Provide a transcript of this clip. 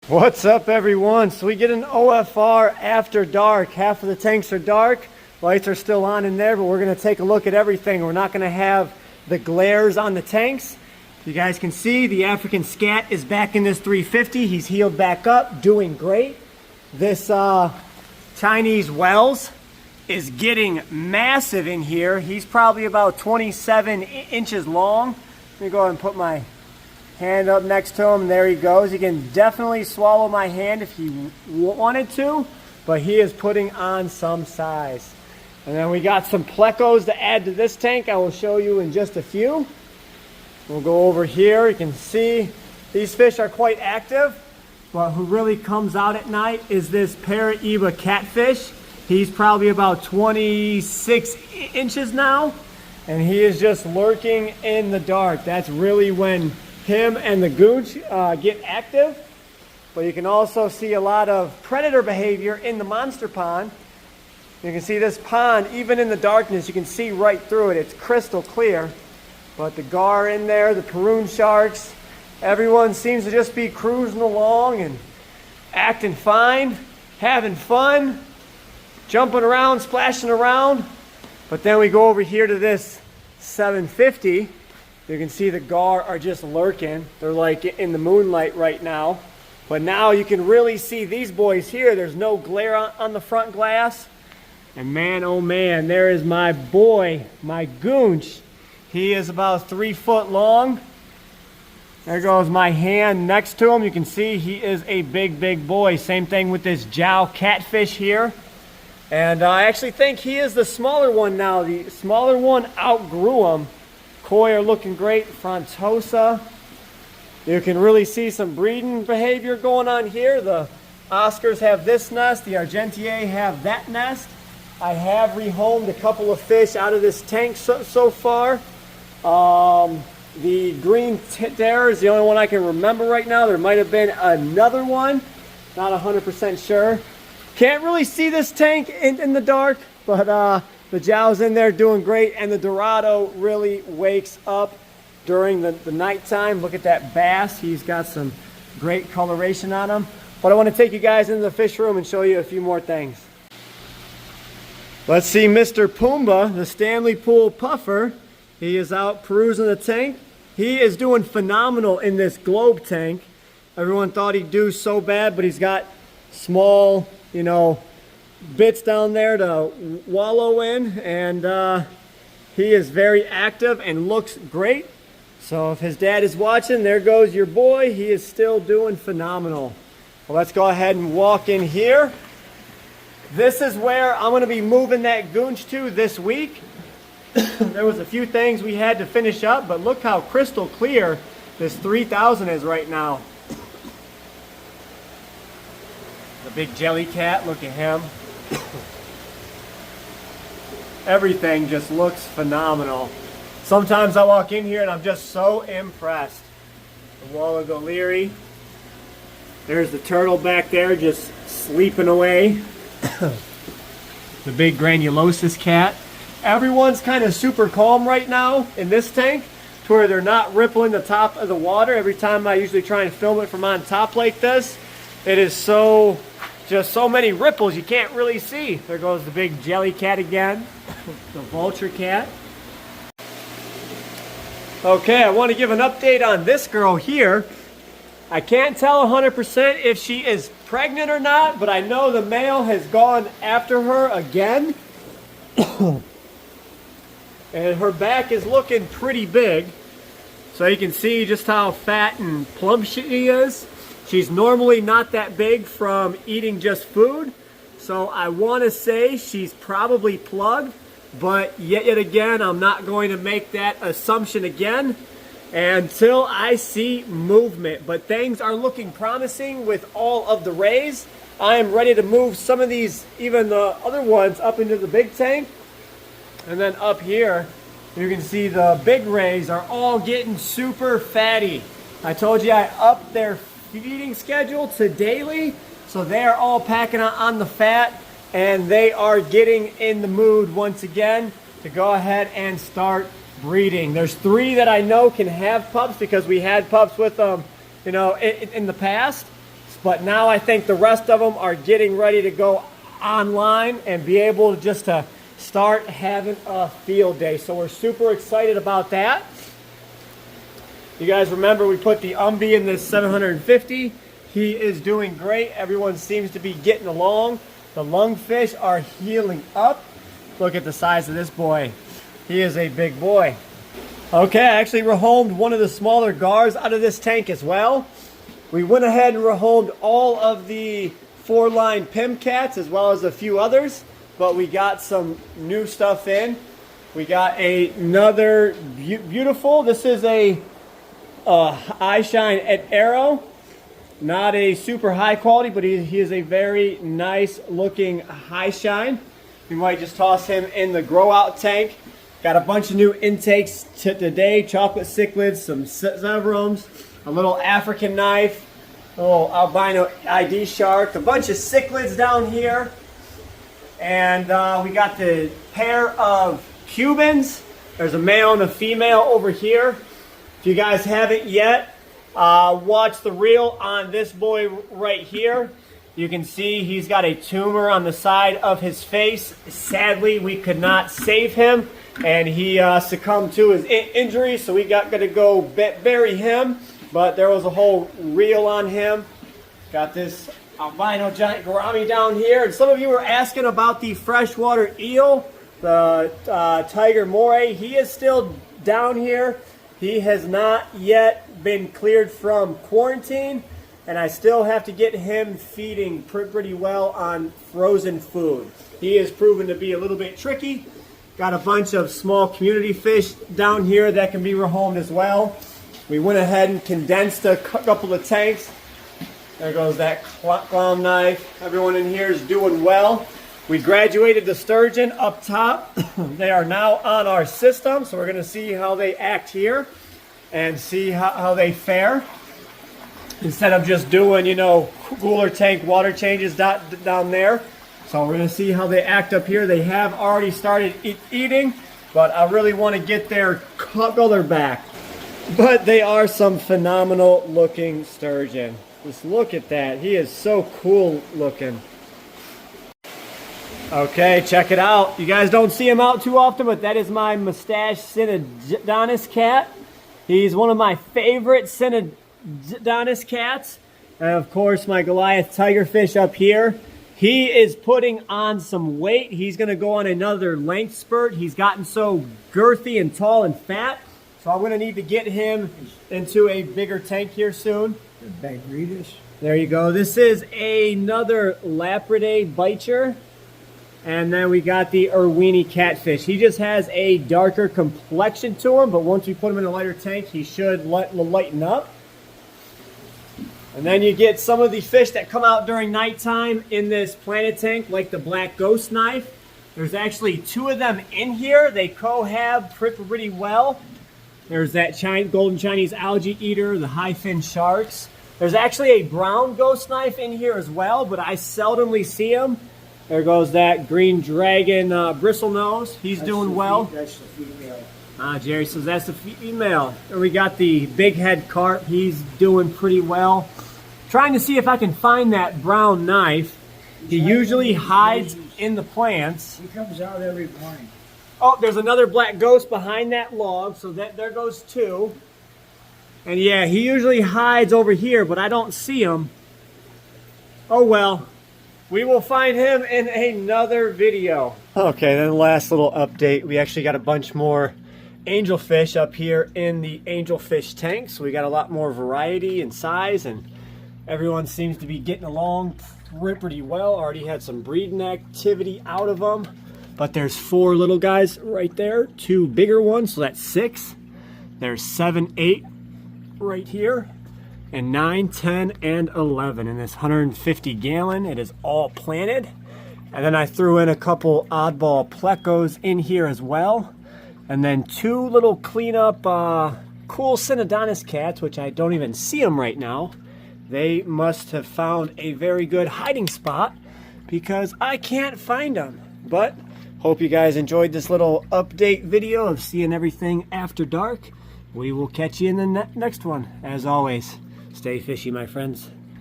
What's up, everyone? So we get an OFR after dark. Half of the tanks are dark. Lights are still on in there, but we're going to take a look at everything. We're not going to have the glares on the tanks. You guys can see the African scat is back in this 350. He's healed back up, doing great. This Chinese Wells is getting massive in here. He's probably about 27 inches long. Let me go ahead and put my hand up next to him. There he goes. He can definitely swallow my hand if he wanted to, but he is putting on some size. And then we got some plecos to add to this tank. I will show you in just a few. We'll go over here. You can see these fish are quite active, but who really comes out at night is this Paraiba catfish. He's probably about 26 inches now, and he is just lurking in the dark. That's really when him and the goonch get active. But you can also see a lot of predator behavior in the monster pond. You can see this pond, even in the darkness, you can see right through it. It's crystal clear. But the gar in there, the Pacu sharks, everyone seems to just be cruising along and acting fine, having fun, jumping around, splashing around. But then we go over here to this 750. You can see the gar are just lurking. They're like in the moonlight right now. But now you can really see these boys here. There's no glare on the front glass. And man, oh man, there is my boy, my goonch. He is about 3 foot long. There goes my hand next to him. You can see he is a big, big boy. Same thing with this Jow catfish here. And I actually think he is the smaller one now. The smaller one outgrew him. Koi are looking great. Frontosa. You can really see some breeding behavior going on here. The Oscars have this nest. The Argentiae have that nest. I have rehomed a couple of fish out of this tank so far. The green terror is the only one I can remember right now. There might have been another one. Not 100% sure. Can't really see this tank in the dark, but the Jow's in there doing great, and the Dorado really wakes up during the nighttime. Look at that bass. He's got some great coloration on him. But I want to take you guys into the fish room and show you a few more things. Let's see Mr. Pumbaa, the Stanley Pool puffer. He is out perusing the tank. He is doing phenomenal in this globe tank. Everyone thought he'd do so bad, but he's got small, bits down there to wallow in, and he is very active and looks great. So if his dad is watching, there goes your boy. He is still doing phenomenal. Well, let's go ahead and walk in here. This is where I'm going to be moving that goonch to this week. There was a few things we had to finish up, but look how crystal clear this 3000 is right now. The big jelly cat, look at him. Everything just looks phenomenal. Sometimes I walk in here and I'm just so impressed. The Wallagoleary. There's the turtle back there just sleeping away. The big granulosus cat. Everyone's kind of super calm right now in this tank, to where they're not rippling the top of the water. Every time I usually try and film it from on top like this, it is just so many ripples you can't really see. There goes the big jelly cat again, the vulture cat. Okay, I want to give an update on this girl here. I can't tell 100% if she is pregnant or not, but I know the male has gone after her again. And her back is looking pretty big. So you can see just how fat and plump she is. She's normally not that big from eating just food. So I want to say she's probably plugged. But yet again, I'm not going to make that assumption again until I see movement. But things are looking promising with all of the rays. I am ready to move some of these, even the other ones, up into the big tank. And then up here, you can see the big rays are all getting super fatty. I told you I upped their feeding schedule to daily, so they are all packing on the fat, and they are getting in the mood once again to go ahead and start breeding. There's 3 that I know can have pups because we had pups with them, in the past. But now I think the rest of them are getting ready to go online and be able just to start having a field day. So we're super excited about that. You guys remember we put the Umbi in this 750. He is doing great. Everyone seems to be getting along. The lungfish are healing up. Look at the size of this boy. He is a big boy. Okay, I actually rehomed one of the smaller gars out of this tank as well. We went ahead and rehomed all of the 4-line Pim cats as well as a few others, but we got some new stuff in. We got another beautiful, this is a eye shine at Arrow. Not a super high quality, but he is a very nice looking high shine. We might just toss him in the grow out tank. Got a bunch of new intakes today. Chocolate cichlids, some zebrums, a little African knife, a little albino ID shark, a bunch of cichlids down here. And we got the pair of Cubans. There's a male and a female over here. If you guys haven't yet, watch the reel on this boy right here. You can see he's got a tumor on the side of his face. Sadly, we could not save him, and he succumbed to his injury, so we got to go bury him. But there was a whole reel on him. Got this albino giant gourami down here. And some of you were asking about the freshwater eel, the tiger moray. He is still down here. He has not yet been cleared from quarantine, and I still have to get him feeding pretty well on frozen food. He is proven to be a little bit tricky. Got a bunch of small community fish down here that can be rehomed as well. We went ahead and condensed a couple of tanks. There goes that clown knife. Everyone in here is doing well. We graduated the sturgeon up top. They are now on our system, so we're going to see how they act here and see how they fare. Instead of just doing, you know, cooler tank water changes down there. So we're going to see how they act up here. They have already started eating, but I really want to get their color back. But they are some phenomenal looking sturgeon. Just look at that. He is so cool looking. Okay, check it out. You guys don't see him out too often, but that is my mustache Synodontis cat. He's one of my favorite Synodontis cats. And of course, my Goliath tigerfish up here. He is putting on some weight. He's going to go on another length spurt. He's gotten so girthy and tall and fat. So I'm going to need to get him into a bigger tank here soon. There you go. This is another Lapridae bicher. And then we got the Irwini catfish. He just has a darker complexion to him, but once we put him in a lighter tank, he should lighten up. And then you get some of the fish that come out during nighttime in this planet tank, like the black ghost knife. There's actually 2 of them in here. They cohab pretty well. There's that golden Chinese algae eater, the high fin sharks. There's actually a brown ghost knife in here as well, but I seldomly see them. There goes that green dragon bristlenose. He's doing well. That's the female. Jerry says that's the female. And we got the big head carp. He's doing pretty well. Trying to see if I can find that brown knife. He usually hides in the plants. He comes out every morning. Oh, there's another black ghost behind that log, so there goes 2. And yeah, he usually hides over here, but I don't see him. Oh well. We will find him in another video. Okay, then last little update. We actually got a bunch more angelfish up here in the angelfish tank. So we got a lot more variety and size, and everyone seems to be getting along pretty well. Already had some breeding activity out of them. But there's 4 little guys right there. 2 bigger ones, so that's 6. There's 7, 8 right here. And 9, 10, and 11 in this 150 gallon. It is all planted. And then I threw in a couple oddball plecos in here as well. And then 2 little cleanup cool Synodontis cats, which I don't even see them right now. They must have found a very good hiding spot because I can't find them. But hope you guys enjoyed this little update video of seeing everything after dark. We will catch you in the next one. As always, stay fishy, my friends.